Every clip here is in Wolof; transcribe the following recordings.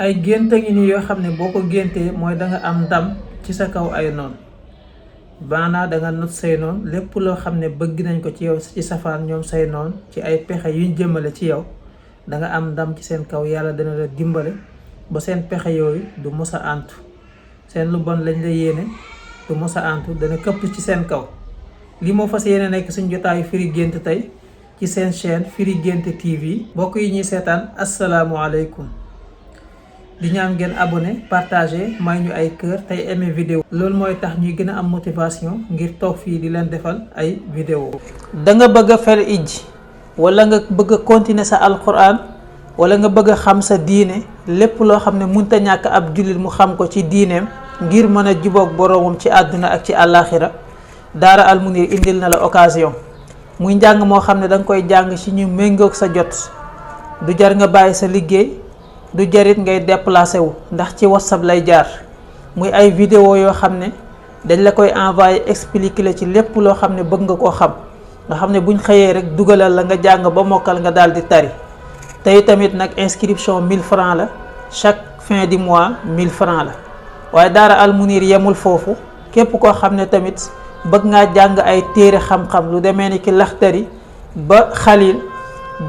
ay gént ngi nii yoo xam ne boo ko géntee mooy da nga am ndam ci sa kaw ay noon baanaa da nga not say noon lépp loo xam ne bëgg nañ ko ci yow ci safaan ñoom say noon ci ay pexe yuñ jëmale ci yow da nga am ndam ci seen kaw. yàlla dana la dimbale ba seen pexe yooyu du mos a antu, seen lu bon lañ la yéene du mos a antu, dana këpp ci seen kaw. li moo fas yéene nekk suñ jotaayu firi gént tey ci seen chaîne Firi Guent TV. mbokk yi ñuy seetaan asalaamualeykum, di ñaan ngeen abonné partagé may ñu ay kër tey aimé vidéo. loolu mooy tax ñuy gën a am motivation ngir toog fii di leen defal ay vidéo. da nga bëgg a fer ij wala nga bëgg a continuer sa alquran wala nga bëgg a xam sa diine, lépp loo xam ne munta ñàkk ab jullit mu xam ko ci diineem ngir mën a jubóog boroomam ci àdduna ak ci àllaaxira, daara Al Mounir indil na la occasion. muy njàng moo xam ne danga koy jàng ci ñu méngoog sa jot, du jar nga bàyyi sa liggéey, du jarit ngay déplacé wu ndax ci WhatsApp lay jaar. muy ay vidéo yoo xam ne dañ la koy envoyé expliquer la ci lépp loo xam ne bëgg nga koo xam, nga xam ne buñ xëyee rek dugalal la nga jàng ba mokkal nga daal di tari. tey tamit nag inscription 1000 francs la, chaque fin du mois 1000 francs la. waaye daara Al Mounir yemul foofu, képp koo xam ne tamit bëgg ngaa jàng ay téere xam-xam lu demee ni ki Laxdari ba Xalil,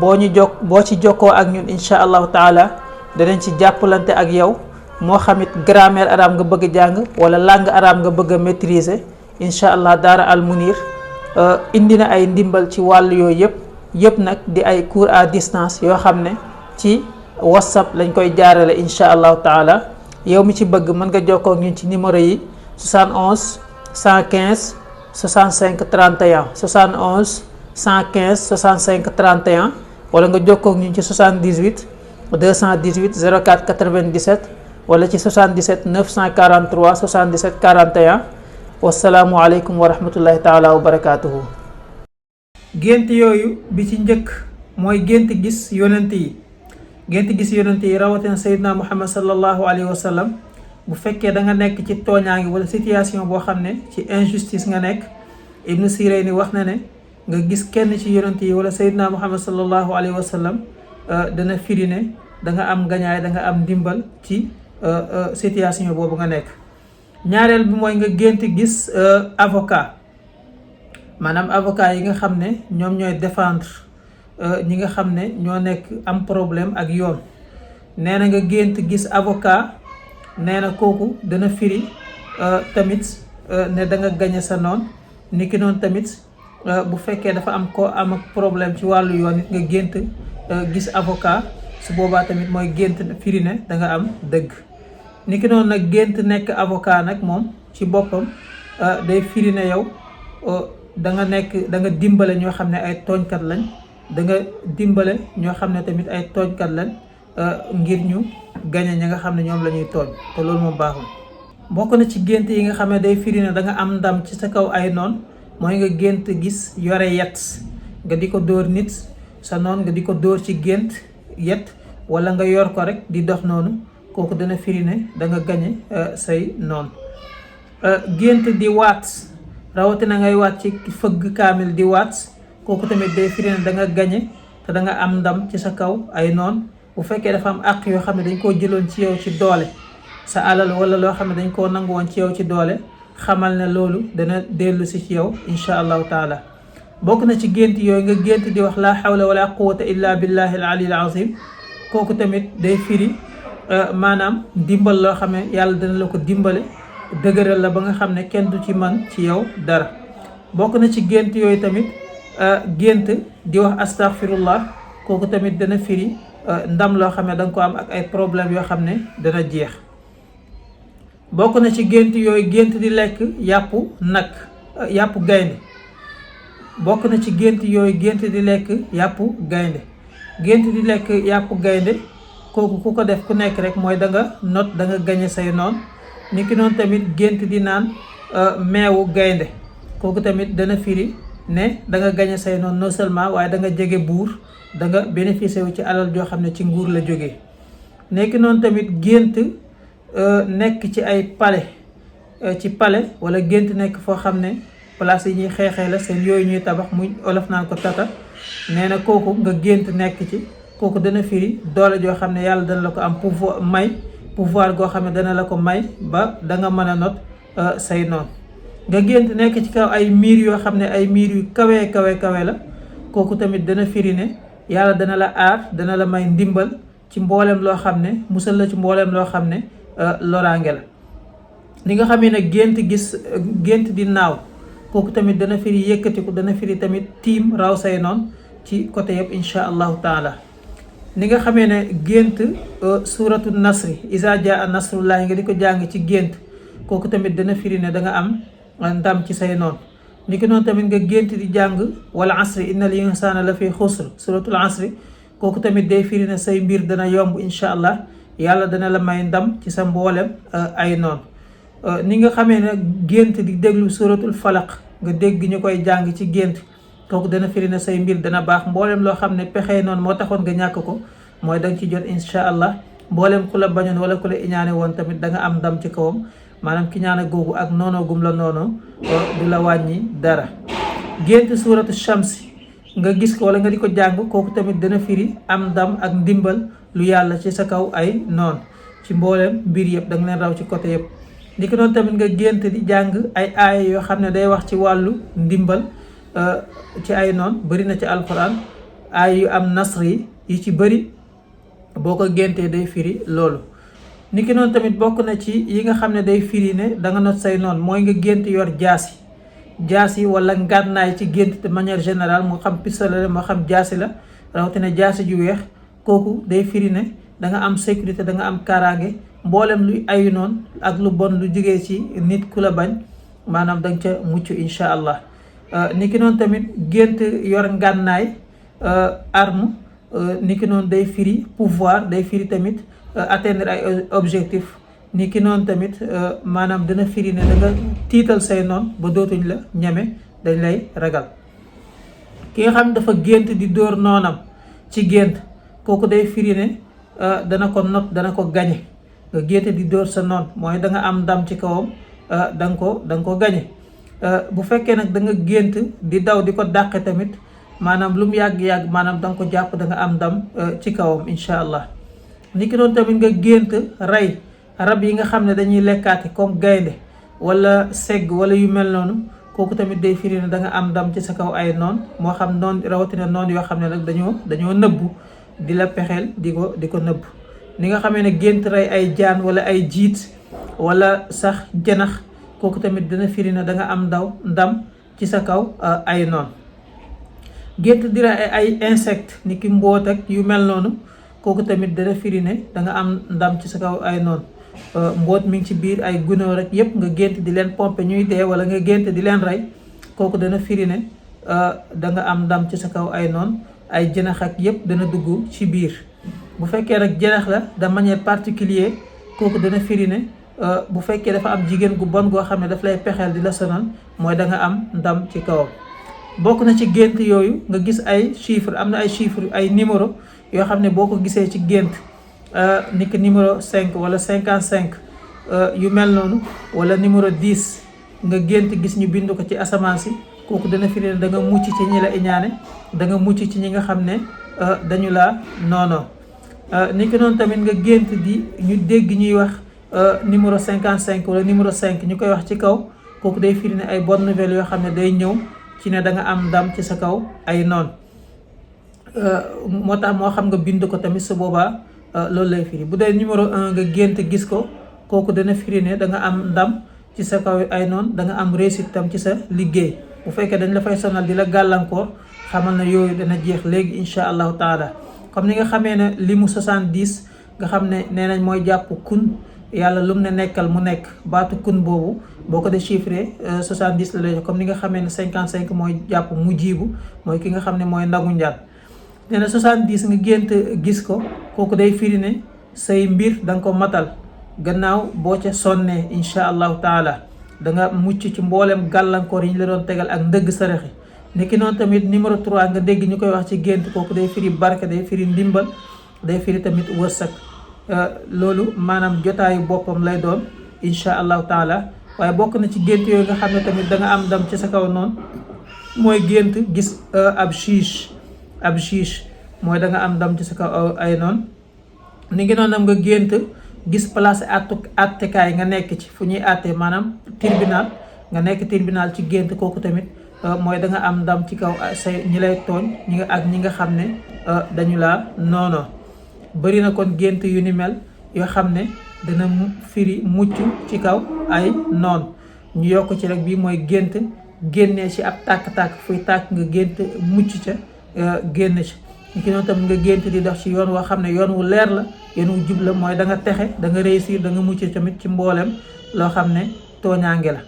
boo ci jokkoo ak ñun incha allahu taala danañ ci jàppalante ak yow. moo xamit grammaire arabe nga bëgg a jàng wala langue arabe nga bëgg a maîtriser, incha allah daara Al Mounir indi na ay ndimbal ci wàll yooyu yëpp nag di ay cours à distance yoo xam ne ci WhatsApp lañ koy jaarale incha allahu taala. yow mi ci bëgg mën nga jokkoo ak ñun ci numéro yi 71 115 65 31 71 115 65 31 wala nga jokkoo ak ñun ci 78 218 04 97 wala ci 77 943 77 41. wasalaamualeykum wa rahmatullahi taala wa barakaatuhu. gént yooyu bi ci njëkk mooy gént gis yonent yi. gént gis yonent yi rawatina Seydina Muhammad sallallahu alayhi wa sallam. bu fekkee da nga nekk ci tooñaangi wala situation boo xam ne ci injustice nga nekk, Ibnu Sirayni wax na ne nga gis kenn ci yonent yi wala Seydina Muhammad sallallahu alayhi wa sallam dana firi ne da nga am gañaay, da nga am ndimbal ci situation boobu nga nekk. ñaareel bi mooy nga gént gis avocat, maanaam avocat yi nga xam ne ñoom ñooy défendre ñi nga xam ne ñoo nekk am problème ak yoon. nee na nga gént gis avocat, nee na kooku dana firi tamit ne da nga gañe sa noon. niki noonu tamit bu fekkee dafa am ko am ak problème ci wàllu yoon it nga gént gis avocat, su boobaa tamit mooy gént firi ne da nga am dëgg. niki noonu nag gént nekk avocat nag moom ci boppam day firi ne yow da nga dimbale ñoo xam ne ay tooñkat lañ, da nga dimbale ñoo xam ne tamit ay tooñkat lañ ngir ñu gañe ñi nga xam ne ñoom la ñuy tooñ, te loolu moom baaxul. bokk na ci gént yi nga xam ne day firi ne da nga am ndam ci sa kaw ay noon, mooy nga gént gis yore yet nga di ko dóor nit sa noon, nga di ko dóor ci gént yet, wala nga yor ko rek di dox noonu, kooku dana firi ne da nga gañe say noon. gént di waat, rawatina ngay waat ci fëgg kaamil di waat, kooku tamit day firi ne da nga gañe te da nga am ndam ci sa kaw ay noon. bu fekkee dafa am àq yoo xam ne dañ koo jëloon ci yow ci doole, sa alal wala loo xam ne dañ koo nangu woon ci yow ci doole, xamal ne loolu dana dellu si ci yow incha allahu taala. bokk na ci gént yooyu nga gént di wax laa hawla wala quwwata illa billahi al ali al azim, kooku tamit day firi maanaam dimbal loo xam ne yàlla dana la ko dimbale, dëgëral la ba nga xam ne kenn du ci man ci yow dara. bokk na ci gént yooyu tamit gént di wax astaghfirullah, kooku tamit dana firi ndam loo xam ne da nga ko am ak ay problème yoo xam ne dana jeex. bokk na ci gént yooyu gént di lekk yàpp nag, yàpp gaynde. bokk na ci gént yooyu gént di lekk yàpp gaynde. gént di lekk yàpp gaynde kooku ku ko def ku nekk rek mooy da nga not, da nga gañe say noon. niki noonu tamit gént di naan meewu gaynde, kooku tamit dana firi ne da nga gañe say noon, non seulement waaye da nga jege buur, da nga bénéficié wu ci alal joo xam ne ci nguur la jógee. nekk noonu tamit gént nekk ci ay palais, ci palais wala gént nekk foo xam ne place yi ñuy xeexee la, seen yooyu ñuy tabax muy olof naan ko tata. nee na kooku nga gént nekk ci, kooku dana firi doole joo xam ne yàlla dana la ko am pouvoir goo xam ne dana la ko may ba da nga mën a not say noon. nga gént nekk ci kaw ay miir yoo xam ne ay miir yu kawe la, kooku tamit dana firi ne yàlla dana la aar, dana la may ndimbal ci mboolem loo xam ne musal la ci mboolem loo xam ne loraange la. li nga xamee ne gént di naaw, kooku tamit dana firi yëkkatiku, dana firi tamit tiim raw say noon ci côté yëpp insha allahu taala. ni nga xamee ne gént suratu nasri iza jaa nasrullahi nga di ko jàng ci gént, kooku tamit dana firi ne da nga am ndam ci say noon. ni ki noonu tamit nga gént di jàng wal asri innal insana la fi xusr suratul asri, kooku tamit day firi ne say mbir dana yomb insha allah, yàlla dana la may ndam ci sa mboolem ay noon. ni nga xamee ne gént di déglu suratul falaq nga dégg ñu koy jàng ci gént, kooku dana firi ne say mbir dana baax, mboolem loo xam ne pexey noonu moo taxoon nga ñàkk ko mooy danga ci jot insha allah. mboolem ku la bañoon wala ku la iñaane woon tamit da nga am ndam ci kawam, maanaam ki ñaane googu ak noonoo gum la noonoo du la wàññi dara. gént suuratu shamsi nga gis ko wala nga di ko jàng, kooku tamit dana firi am ndam ak ndimbal lu yàlla ci sa kaw ay noon ci mboolem mbir yëpp, da nga leen raw ci côté yëpp. ni ki noonu tamit nga gént di jàng ay aaya yoo xam ne day wax ci wàllu ndimbal ci ay noon, bëri na ci alquran aaya yu am nasr yi ci bëri boo ko géntee day firi loolu. ni ki noonu tamit bokk na ci yi nga xam ne day firi ne da nga not say noon, mooy nga gént yor jaasi wala ngànnaay ci gént de manière générale, moo xam pistolet la moo xam jaasi la, rawatina jaasi ju weex, kooku day firi ne da nga am sécurité, da nga am kaaraange, mboolem luy ayu noonu ak lu bon lu jógee ci nit ku la bañ, maanaam da nga ca mucc insha allah. ni ki noonu tamit gént yor ngànnaay arme, ni ki noonu day firi pouvoir, day firi tamit atteindre ay objectif. ni ki noonu tamit maanaam dana firi ne da nga tiital say noon ba dootuñ la ñeme, dañ lay ragal. ki nga xam ne dafa gént di dóor noonam ci gént, kooku day firi ne dana ko not, dana ko gañe. nga gént di dóor sa noon mooy da nga am ndam ci kawam, da nga ko gañe. bu fekkee nag da nga gént di daw di ko dàqe tamit, maanaam lu mu yàgg-yàgg maanaam da nga ko jàpp, da nga am ndam ci kawam insha allah. ni ki noonu tamit nga gént rey rab yi nga xam ne dañuy lekkaati comme gaynde wala segg wala yu mel noonu, kooku tamit day firi ne da nga am ndam ci sa kaw ay noon, moo xam noon rawatina noon yoo xam ne nag dañoo nëbbu di la pexeel di ko nëbbu. ni nga xamee ne gént rey ay jaan wala ay jiit wala sax janax, kooku tamit dina firi ne da nga am ndam ci sa kaw ay noon. gént di rey ay insecte ni ki mboot ak yu mel noonu, kooku tamit dana firi ne da nga am ndam ci sa kaw ay noon. mboot mi ngi ci biir ay gunóor rek yépp nga gént di leen pomper ñuy dee wala nga gént di leen rey, kooku dana firi ne da nga am ndam ci sa kaw ay noon. ay janax ak yépp dana dugg ci biir. bu fekkee nag janax la de manière particulière, kooku dana firi ne bu fekkee dafa am jigéen gu bon goo xam ne daf lay pexeel di la sonal, mooy da nga am ndam ci kawam. bokk na ci gént yooyu nga gis ay chiffres, am na ay chiffres ay numéro yoo xam ne boo ko gisee ci gént, ni ki numéro 5 wala 55 yu mel noonu, wala numéro 10 nga gént gis ñu bind ko ci asamaan si, kooku dana firi ne da nga mucc ci ñi la iñaane, da nga mucc ci ñi nga xam ne dañu la noonoo. ni ki noonu tamit nga gént di ñu dégg ñuy wax numéro 55 wala numéro 5 ñu koy wax ci kaw, kooku day firi ne ay bonne nouvelle yoo xam ne day ñëw ci ne da nga am ndam ci sa kaw ay noon. moo tax moo xam nga bind ko tamit su boobaa loolu lay firi. bu dee numéro 1 nga gént gis ko, kooku dana firi ne da nga am ndam ci sa kaw ay noon, da nga am réussite tam ci sa liggéey. bu fekkee dañ la fay sonal di la gàllankoor, xamal na yooyu dana jeex léegi insha allahu taala. comme ni nga xamee ne limu 70 nga xam ne nee nañ mooy jàpp kun, yàlla lum ne nekkal mu nekk, baatu kun boobu boo ko déchiffré 70 la lay jox. comme ni nga xamee ne 55 mooy jàpp mu jiibu, mooy ki nga xam ne mooy ndagu njaan. nee na 70 nga gént gis ko, kooku day firi ne say mbir da nga ko matal gannaaw boo ca sonnee insha allahu taala. da nga mucc ci mboolem gàllankoor yi ñu la doon tegal ak ndëgg saraxi. niki noonu tamit numéro 3 nga dégg ñu koy wax ci gént, kooku day firi barke, day firi ndimbal, day firi tamit wërsëg. loolu maanaam jotaayu boppam lay doon insha allahu taala. waaye bokk na ci gént yooyu nga xam ne tamit da nga am ndam ci sa kaw noonu, mooy gént gis ab juge mooy da nga am ndam ci sa kaw ay noon. ni ngi noonu am nga gént gis place attekaay nga nekk ci fu ñuy àttee maanaam tribunal nga nekk tribunal ci gént, kooku tamit mooy da nga am ndam ci kaw say ñi lay tooñ ñi nga xam ne dañu laa noonoo. bëri na kon gént yu ni mel yoo xam ne dina firi mucc ci kaw ay noon. ñu yokk ci rek bii mooy gént génnee ci ab tàkk-tàkk fuy tàkk nga gént mucc ca génn ci. ki noonu tam nga gént di dox ci yoon woo xam ne yoon wu leer la, yoon wu jub la, mooy da nga texe, da nga réussir, da nga mucc tamit ci mboolem loo xam ne tooñaange la.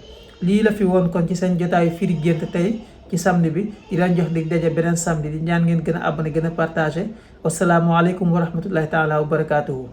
lii la fi woon kon ci seen jotaayu firi gént tey ci samedi bi, di leen jox dig daje beneen samedi, di ñaan ngeen gën a abonné, gën a partagé. wasalaamualeykum wa rahmatullahi taala wa barakaatuhu.